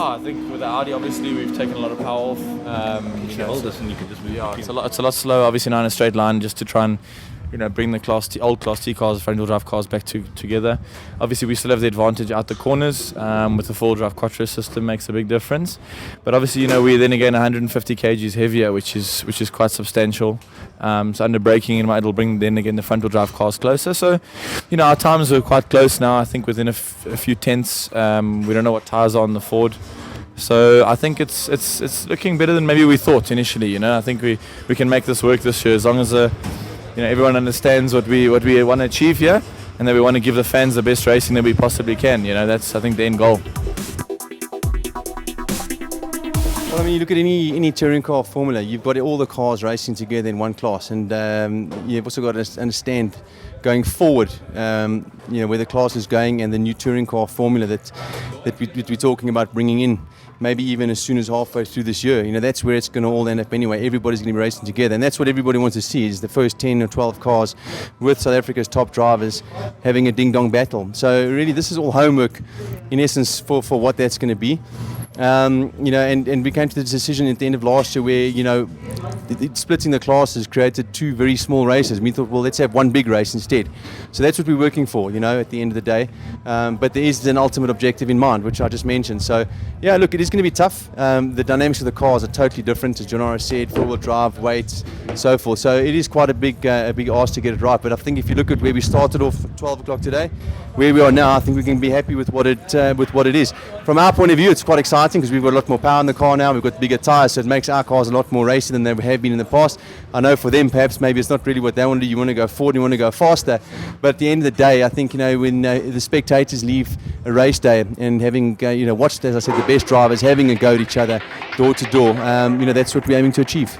Yeah, I think with the Audi, obviously we've taken a lot of power off. Hold this and you can just move. Yeah, it's a lot slower, obviously not in a straight line, just to try and bring the old Class T cars, front wheel drive cars back together. Obviously we still have the advantage out the corners with the four-wheel drive quattro system, makes a big difference. But obviously we're then again 150 kgs heavier, which is quite substantial. So under braking it'll bring then again the front wheel drive cars closer. So our times are quite close now. I think within a few tenths. We don't know what tyres are on the Ford. So I think it's looking better than maybe we thought initially. I think we can make this work this year as long as everyone understands what we want to achieve here, and that we want to give the fans the best racing that we possibly can. That's, I think, the end goal. Well, I mean, you look at any touring car formula, you've got all the cars racing together in one class, and you've also got to understand going forward, where the class is going, and the new touring car formula that we're talking about bringing in. Maybe even as soon as halfway through this year. That's where it's going to all end up anyway. Everybody's going to be racing together, and that's what everybody wants to see, is the first 10 or 12 cars with South Africa's top drivers having a ding-dong battle. So really this is all homework in essence for what that's going to be. And we came to the decision at the end of last year where, splitting the classes created two very small races. We thought, well, let's have one big race instead. So that's what we're working for, at the end of the day. But there is an ultimate objective in mind, which I just mentioned. So, yeah, look, it is going to be tough. The dynamics of the cars are totally different, as Jonara said, four-wheel drive, weights, so forth. So it is quite a big ask to get it right. But I think if you look at where we started off at 12 o'clock today, where we are now, I think we can be happy with what it is. From our point of view, it's quite exciting because we've got a lot more power in the car now. We've got bigger tyres, so it makes our cars a lot more racy than they have been in the past. I know for them, perhaps maybe it's not really what they want to do. You want to go forward, you want to go faster. But at the end of the day, I think when the spectators leave a race day and having watched, as I said, the best drivers having a go at each other door to door, that's what we're aiming to achieve.